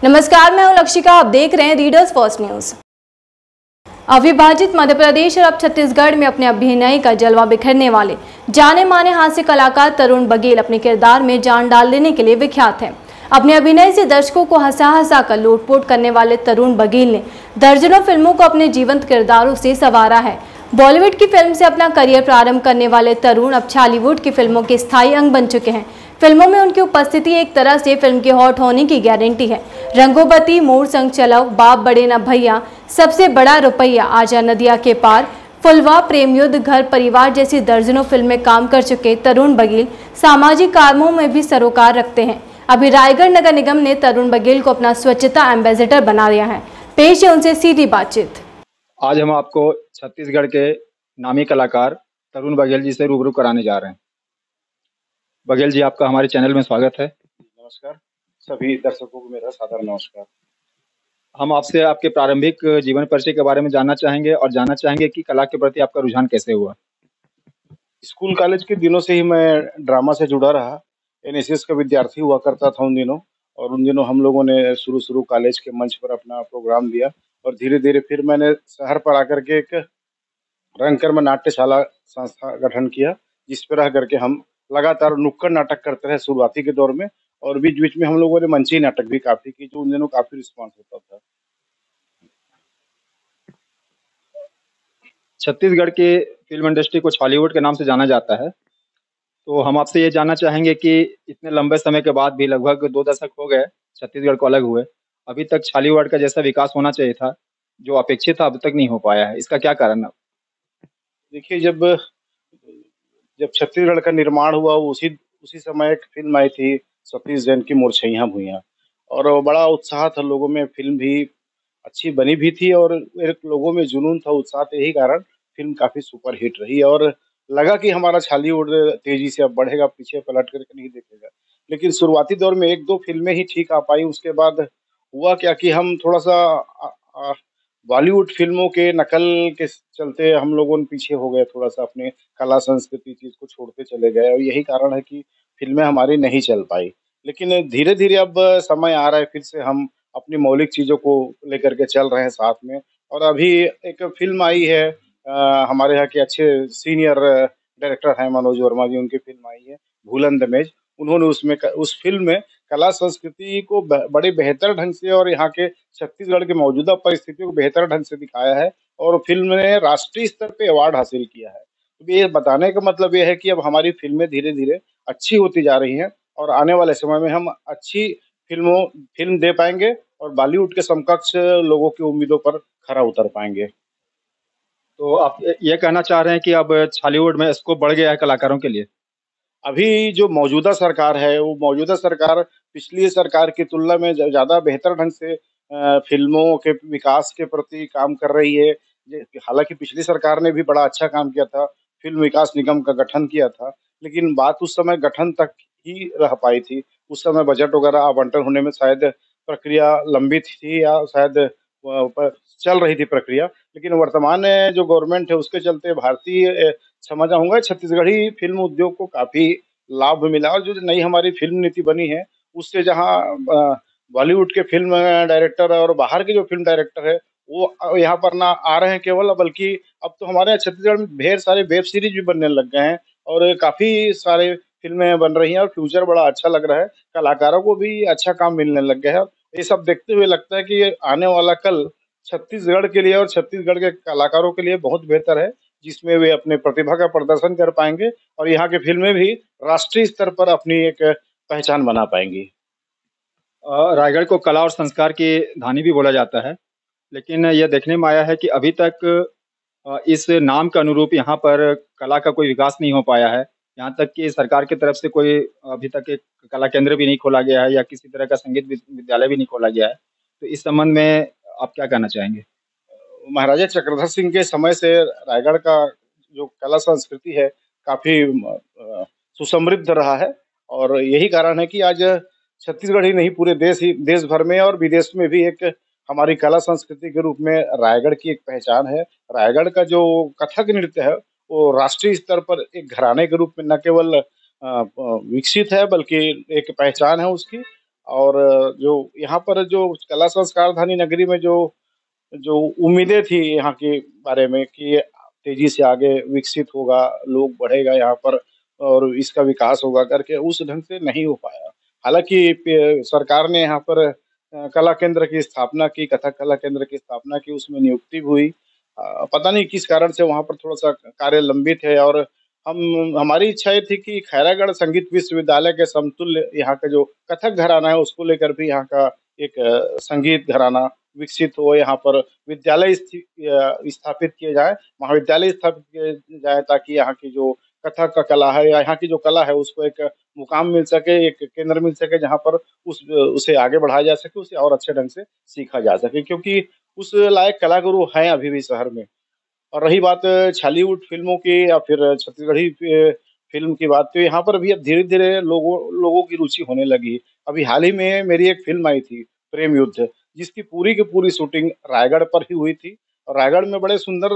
नमस्कार, मैं हूं लक्षिका। आप देख रहे हैं रीडर्स फर्स्ट न्यूज। अविभाजित मध्य प्रदेश और अब छत्तीसगढ़ में अपने अभिनय का जलवा बिखेरने वाले जाने माने हास्य कलाकार तरुण बघेल अपने किरदार में जान डाल देने के लिए विख्यात हैं। अपने अभिनय से दर्शकों को हंसा हंसा कर लोटपोट करने वाले तरुण बघेल ने दर्जनों फिल्मों को अपने जीवंत किरदारों से संवारा है। बॉलीवुड की फिल्म से अपना करियर प्रारंभ करने वाले तरुण अब छालीवुड की फिल्मों के स्थायी अंग बन चुके हैं। फिल्मों में उनकी उपस्थिति एक तरह से फिल्म के हॉट होने की गारंटी है। रंगोबती, मोर संग चलव, बाप बड़े न भैया, सबसे बड़ा रुपया, आजा नदिया के पार, फुलवा, प्रेम युद्ध, घर परिवार जैसी दर्जनों फिल्में काम कर चुके तरुण बघेल सामाजिक कामों में भी सरोकार रखते हैं। अभी रायगढ़ नगर निगम ने तरुण बघेल को अपना स्वच्छता एम्बेसडर बना दिया है। पेश है उनसे सीधी बातचीत। आज हम आपको छत्तीसगढ़ के नामी कलाकार तरुण बघेल जी से रूबरू कराने जा रहे हैं। बघेल जी, आपका हमारे चैनल में स्वागत है। नमस्कार, सभी दर्शकों को मेरा सादर नमस्कार। हम आपसे आपके प्रारंभिक जीवन परिचय के बारे में जानना चाहेंगे और जानना चाहेंगे कि कला के प्रति आपका रुझान कैसे हुआ। स्कूल कॉलेज के दिनों से ही मैं ड्रामा से जुड़ा रहा। एनएसएस का विद्यार्थी हुआ करता था उन दिनों, और उन दिनों हम लोगों ने शुरू कॉलेज के मंच पर अपना प्रोग्राम दिया, और धीरे धीरे फिर मैंने शहर पर आकर के एक रंगकर्म नाट्यशाला संस्था गठन किया, जिस पर रह करके हम लगातार नुक्कड़ नाटक करते रहे शुरुआती के दौर में, और बीच बीच में हम लोगों ने मंची नाटक भी काफी की, जो उन दिनों काफी रिस्पॉन्स होता था। छत्तीसगढ़ की फिल्म इंडस्ट्री को छॉलीवुड के नाम से जाना जाता है, तो हम आपसे ये जानना चाहेंगे कि इतने लंबे समय के बाद भी, लगभग 2 दशक हो गए छत्तीसगढ़ को अलग हुए, अभी तक छॉलीवुड का जैसा विकास होना चाहिए था, जो अपेक्षित था, अब तक नहीं हो पाया है। इसका क्या कारण है? देखिए, जब जब छत्तीसगढ़ का निर्माण हुआ, उसी उसी समय एक फिल्म आई थी सतीश जैन की मुरझैया भुइयां, और वो बड़ा उत्साह था लोगों में। फिल्म भी अच्छी बनी भी थी, और एक लोगों में जुनून था, उत्साह था। यही कारण फिल्म काफी सुपर हिट रही, और लगा कि हमारा छॉलीवुड तेजी से अब बढ़ेगा, पीछे पलट करके नहीं देखेगा। लेकिन शुरुआती दौर में एक दो फिल्में ही ठीक आ पाई। उसके बाद हुआ क्या कि हम थोड़ा सा बॉलीवुड फिल्मों के नकल के चलते हम लोगों ने पीछे हो गए, थोड़ा सा अपने कला संस्कृति चीज को छोड़ते चले गए, और यही कारण है कि फिल्में हमारी नहीं चल पाई। लेकिन धीरे धीरे अब समय आ रहा है, फिर से हम अपनी मौलिक चीजों को लेकर के चल रहे हैं साथ में। और अभी एक फिल्म आई है, हमारे यहाँ के अच्छे सीनियर डायरेक्टर हैं मनोज वर्मा जी, उनकी फिल्म आई है भूलन दमेज। उन्होंने उस फिल्म में कला संस्कृति को बड़े बेहतर ढंग से, और यहाँ के छत्तीसगढ़ के मौजूदा परिस्थितियों को बेहतर ढंग से दिखाया है, और फिल्म ने राष्ट्रीय स्तर पे अवार्ड हासिल किया है। तो ये बताने का मतलब ये है कि अब हमारी फिल्में धीरे धीरे अच्छी होती जा रही हैं, और आने वाले समय में हम अच्छी फिल्म दे पाएंगे, और बॉलीवुड के समकक्ष लोगों की उम्मीदों पर खरा उतर पाएंगे। तो आप ये कहना चाह रहे हैं कि अब छॉलीवुड में स्कोप बढ़ गया है कलाकारों के लिए? अभी जो मौजूदा सरकार है, वो मौजूदा सरकार पिछली सरकार की तुलना में ज़्यादा बेहतर ढंग से फ़िल्मों के विकास के प्रति काम कर रही है। हालाँकि पिछली सरकार ने भी बड़ा अच्छा काम किया था, फ़िल्म विकास निगम का गठन किया था, लेकिन बात उस समय गठन तक ही रह पाई थी। उस समय बजट वगैरह आवंटन होने में शायद प्रक्रिया लंबित थी, या शायद चल रही थी प्रक्रिया। लेकिन वर्तमान जो गवर्नमेंट है, उसके चलते भारतीय समझ आऊँगा छत्तीसगढ़ी फ़िल्म उद्योग को काफ़ी लाभ मिला, और जो नई हमारी फ़िल्म नीति बनी है, उससे जहाँ बॉलीवुड के फ़िल्म डायरेक्टर और बाहर के जो फ़िल्म डायरेक्टर है, वो यहाँ पर ना आ रहे हैं केवल, बल्कि अब तो हमारे यहाँ छत्तीसगढ़ में ढेर सारे वेब सीरीज़ भी बनने लग गए हैं, और काफ़ी सारे फ़िल्में बन रही हैं, और फ्यूचर बड़ा अच्छा लग रहा है। कलाकारों को भी अच्छा काम मिलने लग गया है। ये सब देखते हुए लगता है कि ये आने वाला कल छत्तीसगढ़ के लिए और छत्तीसगढ़ के कलाकारों के लिए बहुत बेहतर है, जिसमें वे अपने प्रतिभा का प्रदर्शन कर पाएँगे, और यहाँ की फ़िल्में भी राष्ट्रीय स्तर पर अपनी एक पहचान बना पाएँगी। रायगढ़ को कला और संस्कार की धानी भी बोला जाता है, लेकिन यह देखने में आया है कि अभी तक इस नाम के अनुरूप यहाँ पर कला का कोई विकास नहीं हो पाया है। यहाँ तक कि सरकार की तरफ से कोई अभी तक एक कला केंद्र भी नहीं खोला गया है, या किसी तरह का संगीत विद्यालय भी नहीं खोला गया है। तो इस संबंध में आप क्या कहना चाहेंगे? महाराजा चक्रधर सिंह के समय से रायगढ़ का जो कला संस्कृति है, काफ़ी सुसमृद्ध रहा है, और यही कारण है कि आज छत्तीसगढ़ ही नहीं, पूरे देश भर में और विदेश में भी एक हमारी कला संस्कृति के रूप में रायगढ़ की एक पहचान है। रायगढ़ का जो कथक नृत्य है, वो राष्ट्रीय स्तर पर एक घराने के रूप में न केवल विकसित है, बल्कि एक पहचान है उसकी। और जो यहाँ पर जो कला संस्कार धानी नगरी में जो जो उम्मीदें थी यहाँ के बारे में कि ये तेजी से आगे विकसित होगा, लोग बढ़ेगा यहाँ पर और इसका विकास होगा करके उस ढंग से नहीं हो पाया। हालाँकि सरकार ने यहाँ पर कला केंद्र की स्थापना की, कथक कला केंद्र की स्थापना की, उसमें नियुक्ति भी हुई। पता नहीं किस कारण से वहाँ पर थोड़ा-सा कार्य लंबित है और हमारी इच्छा ये थी कि खैरागढ़ संगीत विश्वविद्यालय के समतुल्य यहाँ का जो कथक घराना है, उसको लेकर भी यहाँ का एक संगीत घराना विकसित हो, यहाँ पर विद्यालय स्थापित किए जाएँ, महाविद्यालय स्थापित किए जाएँ ताकि यहाँ की जो कथक का कला है या यहाँ की जो कला है उसको एक मुकाम मिल सके, एक केंद्र मिल सके जहाँ पर उसे आगे बढ़ाया जा सके, उसे और अच्छे ढंग से सीखा जा सके क्योंकि उस लायक कलागुरु हैं अभी भी शहर में। और रही बात छॉलीवुड फ़िल्मों की या फिर छत्तीसगढ़ी फ़िल्म की बात, तो यहाँ पर भी अब धीरे-धीरे लोगों लोगों की रुचि होने लगी। अभी हाल ही में मेरी एक फ़िल्म आई थी, प्रेम युद्ध, जिसकी पूरी की पूरी शूटिंग रायगढ़ पर ही हुई थी। और रायगढ़ में बड़े सुंदर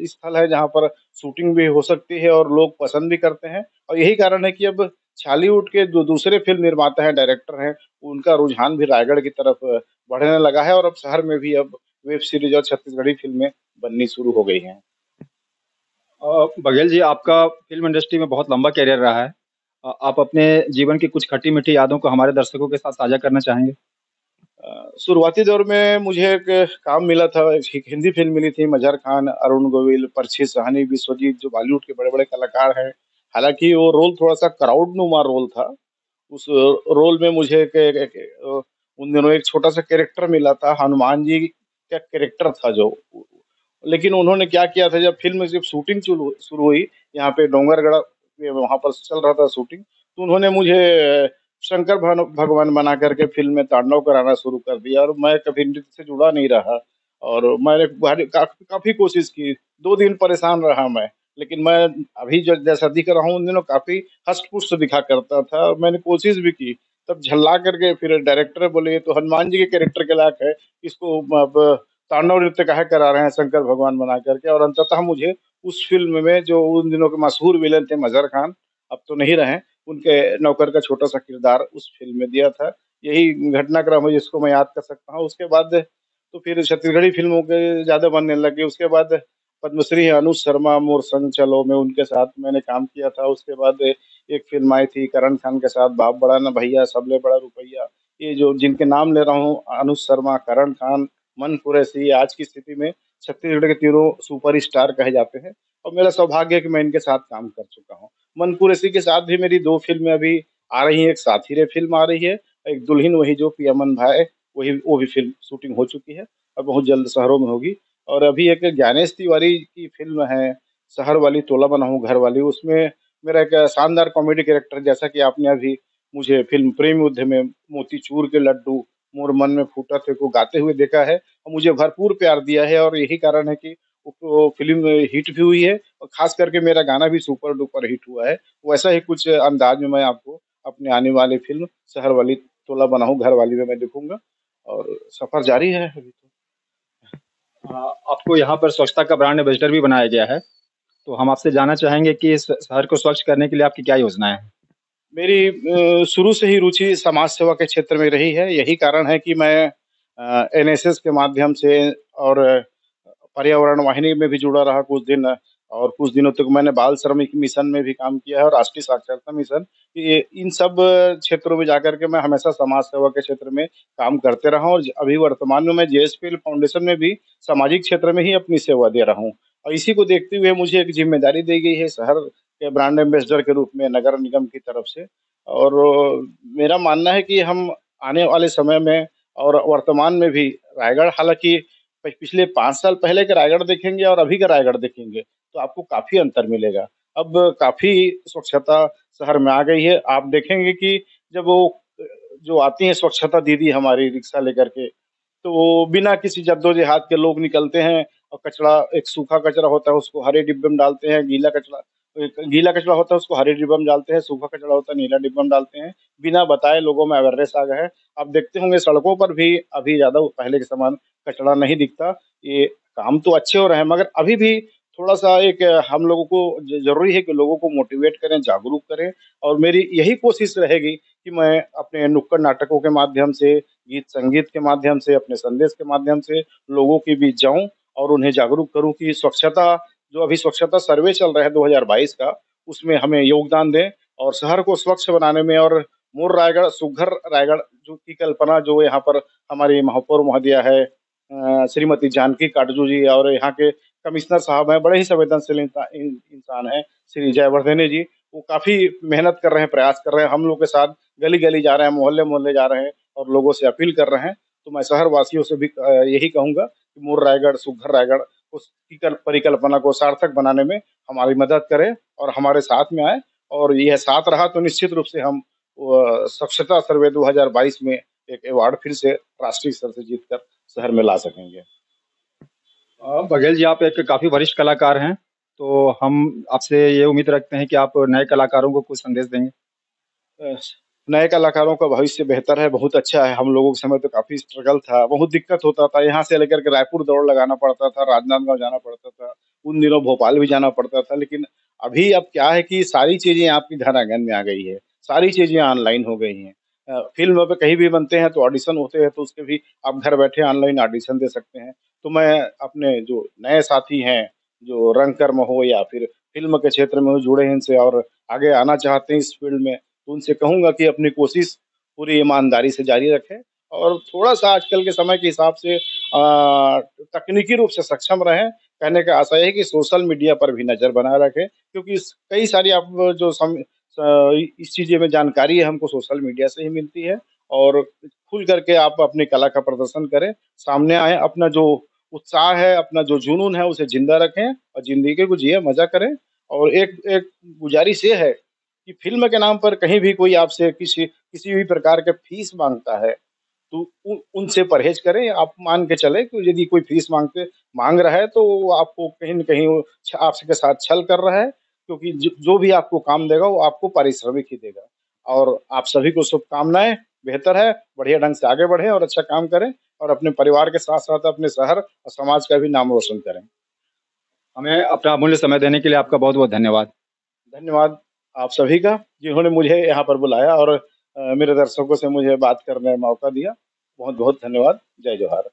स्थल है जहाँ पर शूटिंग भी हो सकती है और लोग पसंद भी करते हैं। और यही कारण है कि अब छॉलीवुड के जो दूसरे फ़िल्म निर्माता हैं, डायरेक्टर हैं, उनका रुझान भी रायगढ़ की तरफ बढ़ने लगा है और अब शहर में भी अब वेब सीरीज़ और छत्तीसगढ़ी फ़िल्में बननी शुरू हो गई हैं। बघेल जी, आपका फ़िल्म इंडस्ट्री में बहुत लंबा करियर रहा है। आप अपने जीवन की कुछ खट्टी-मीठी यादों को हमारे दर्शकों के साथ साझा करना चाहेंगे? शुरुआती दौर में मुझे एक काम मिला था, एक हिंदी फ़िल्म मिली थी मज़हर खान, अरुण गोविल, परछी साहनी, विश्वजीत जो बॉलीवुड के बड़े-बड़े कलाकार हैं। हालाँकि वो रोल थोड़ा-सा क्राउड-नुमा रोल था। उस रोल में मुझे उन दिनों एक छोटा-सा कैरेक्टर मिला था, हनुमान जी का कैरेक्टर था जो। लेकिन उन्होंने क्या किया था जब फ़िल्म जब शूटिंग शुरू हुई, यहाँ पे डोंगरगढ़ पे वहाँ पर चल रहा था शूटिंग, तो उन्होंने मुझे शंकर भगवान बना करके फ़िल्म में तांडव कराना शुरू कर दिया और मैं कभी नृत्य से जुड़ा नहीं रहा और मैंने भारी काफ़ी कोशिश की, 2 दिन परेशान रहा मैं। लेकिन मैं अभी जो जैसा दिख रहा हूँ, उन दिनों काफ़ी हष्ट-पुष्ट दिखा करता था और मैंने कोशिश भी की। तब झल्ला करके फिर डायरेक्टर बोले, "ये तो हनुमान जी के कैरेक्टर के लायक है, इसको अब तांडव नृत्य काहे करा रहे हैं शंकर भगवान बना करके।" और अंततः मुझे उस फ़िल्म में जो उन दिनों के मशहूर विलेन थे मज़हर खान, अब तो नहीं रहे, उनके नौकर का छोटा-सा किरदार उस फ़िल्म में दिया था। यही घटनाक्रम है जिसको मैं याद कर सकता हूँ। उसके बाद तो फिर छत्तीसगढ़ी फ़िल्मों के ज़्यादा बनने लगे। उसके बाद पद्मश्री अनुज शर्मा मोर संग चलो में उनके साथ मैंने काम किया था। उसके बाद एक फ़िल्म आई थी करण खान के साथ बाप बड़ा ना भैया सबले बड़ा रुपैया। ये जो जिनके नाम ले रहा हूँ अनुज शर्मा, करण खान, मन कुरैशी आज की स्थिति में छत्तीसगढ़ के तीनों सुपरस्टार कहे जाते हैं और मेरा सौभाग्य है कि मैं इनके साथ काम कर चुका हूँ। मन कुरैशी के साथ भी मेरी 2 फ़िल्में अभी आ रही हैं। एक साथी रे फ़िल्म आ रही है, एक दुल्हन वही जो पिया मन भाए वही वो भी फ़िल्म शूटिंग हो चुकी है और बहुत जल्द शहरों में होगी। और अभी एक ज्ञानेश तिवारी की फ़िल्म है, शहर वाली तोला बना हूँ घर वाली, उसमें मेरा एक शानदार कॉमेडी कैरेक्टर जैसा कि आपने अभी मुझे फ़िल्म प्रेम युद्ध में मोतीचूर के लड्डू मोर मन में फूटा थे को गाते हुए देखा है और मुझे भरपूर प्यार दिया है और यही कारण है कि वो फ़िल्म हिट भी हुई है और ख़ास करके मेरा गाना भी सुपर डुपर हिट हुआ है। वैसा ही कुछ अंदाज़ में मैं आपको अपने आने वाली फ़िल्म शहर वाली तोला बना हूँ घर वाली में मैं दिखूँगा और सफ़र जारी है अभी तो। आपको यहाँ पर स्वच्छता का ब्रांड एम्बेसडर भी बनाया गया है। तो हम आपसे जानना चाहेंगे कि इस शहर को स्वच्छ करने के लिए आपकी क्या योजनाएँ हैं? मेरी शुरू से ही रुचि समाज सेवा के क्षेत्र में रही है। यही कारण है कि मैं एनएसएस के माध्यम से और पर्यावरण वाहिनी में भी जुड़ा रहा कुछ दिन और कुछ दिनों तक मैंने बाल श्रमिक मिशन में भी काम किया है और राष्ट्रीय साक्षरता मिशन। ये इन सब क्षेत्रों में जाकर के मैं हमेशा समाज सेवा के क्षेत्र में काम करते रहा हूँ और अभी वर्तमान में मैं जेएसपीएल फाउंडेशन में भी सामाजिक क्षेत्र में ही अपनी सेवा दे रहा हूँ। और इसी को देखते हुए मुझे एक ज़िम्मेदारी दी गई है शहर के ब्रांड एम्बेसडर के रूप में नगर निगम की तरफ से और मेरा मानना है कि हम आने वाले समय में और वर्तमान में भी रायगढ़ हालाँकि पिछले 5 साल पहले का रायगढ़ देखेंगे और अभी का रायगढ़ देखेंगे, तो आपको काफ़ी अंतर मिलेगा। अब काफ़ी स्वच्छता शहर में आ गई है। आप देखेंगे कि जब वो जो आती हैं स्वच्छता दीदी हमारी रिक्शा लेकर के, तो वो बिना किसी जद्दोजहद के लोग निकलते हैं और कचरा एक सूखा कचरा होता है उसको हरे डिब्बे में डालते हैं, गीला कचरा होता है उसको हरे डिब्बे में डालते हैं, सूखा कचरा होता है नीला डिब्बा में डालते हैं। बिना बताए लोगों में अवेयरनेस आ गया है। आप देखते होंगे सड़कों पर भी अभी ज़्यादा पहले के समान कचरा नहीं दिखता। ये काम तो अच्छे हो रहे हैं मगर अभी भी थोड़ा-सा एक हम लोगों को ज़रूरी है कि लोगों को मोटिवेट करें, जागरूक करें और मेरी यही कोशिश रहेगी कि मैं अपने नुक्कड़ नाटकों के माध्यम से, गीत संगीत के माध्यम से, अपने संदेश के माध्यम से लोगों के बीच जाऊं और उन्हें जागरूक करूं कि स्वच्छता, जो अभी स्वच्छता सर्वे चल रहा है 2022 का, उसमें हमें योगदान दें और शहर को स्वच्छ बनाने में। और मोर रायगढ़ सुघ्घर रायगढ़ जो की कल्पना जो यहाँ पर हमारी महापौर महोदया है, श्रीमती जानकी काटजू जी, और यहाँ के कमिश्नर साहब हैं, बड़े ही संवेदनशील इंसान हैं, श्री जयवर्धने जी, वो काफी मेहनत कर रहे हैं, प्रयास कर रहे हैं, हम लोग के साथ गली गली जा रहे हैं, मोहल्ले मोहल्ले जा रहे हैं और लोगों से अपील कर रहे हैं। तो मैं शहर वासियों से भी यही कहूंगा कि मोर रायगढ़ सुघ्घर रायगढ़ उसकी परिकल्पना को सार्थक बनाने में हमारी मदद करें और हमारे साथ में आए। और यह साथ रहा तो निश्चित रूप से हम स्वच्छता सर्वे 2022 में एक अवार्ड फिर से राष्ट्रीय स्तर से जीतकर शहर में ला सकेंगे। बघेल जी, आप एक काफी वरिष्ठ कलाकार हैं, तो हम आपसे ये उम्मीद रखते हैं कि आप नए कलाकारों को कुछ संदेश देंगे। अ, नए कलाकारों का भविष्य बेहतर है, बहुत अच्छा है। हम लोगों के समय तो काफ़ी स्ट्रगल था, बहुत दिक्कत होता था। यहाँ से लेकर के रायपुर दौड़ लगाना पड़ता था, राजनांदगांव जाना पड़ता था, उन दिनों भोपाल भी जाना पड़ता था। लेकिन अभी अब क्या है कि सारी चीज़ें आपकी घर आँगन में आ गई है, सारी चीज़ें ऑनलाइन हो गई हैं। फ़िल्म पे कहीं भी बनते हैं तो ऑडिशन होते हैं, तो उसके भी आप घर बैठे ऑनलाइन ऑडिशन दे सकते हैं। तो मैं अपने जो नए साथी हैं, जो रंगकर्म हो या फिर फ़िल्म के क्षेत्र में जुड़े हैं इनसे और आगे आना चाहते हैं इस फ़ील्ड में, तो उनसे कहूँगा कि अपनी कोशिश पूरी ईमानदारी से जारी रखें और थोड़ा-सा आजकल के समय के हिसाब से तकनीकी रूप से सक्षम रहें। कहने का आशय है कि सोशल मीडिया पर भी नज़र बनाए रखें, क्योंकि कई सारी आप जो इस चीज़ें में जानकारी है हमको सोशल मीडिया से ही मिलती है। और खुल करके आप अपनी कला का प्रदर्शन करें, सामने आएँ, अपना जो उत्साह है, अपना जो जुनून है उसे ज़िंदा रखें और ज़िंदगी को जिए, मज़ा करें। और एक एक गुज़ारिश ये है कि फ़िल्म के नाम पर कहीं भी कोई आपसे किसी किसी भी प्रकार के फ़ीस माँगता है, तो उनसे परहेज़ करें। आप मान के चलें कि यदि कोई फ़ीस माँग रहा है, तो वो आपको कहीं न कहीं वो आपके साथ छल कर रहा है, क्योंकि जो भी आपको काम देगा, वो आपको पारिश्रमिक ही देगा। और आप सभी को शुभकामनाएँ, बेहतर है, बढ़िया ढंग से आगे बढ़ें और अच्छा काम करें और अपने परिवार के साथ-साथ अपने शहर और समाज का भी नाम रोशन करें। हमें अपना अमूल्य समय देने के लिए आपका बहुत-बहुत धन्यवाद। धन्यवाद आप सभी का, जिन्होंने मुझे यहाँ पर बुलाया और मेरे दर्शकों से मुझे बात करने का मौका दिया। बहुत-बहुत धन्यवाद। जय जोहार।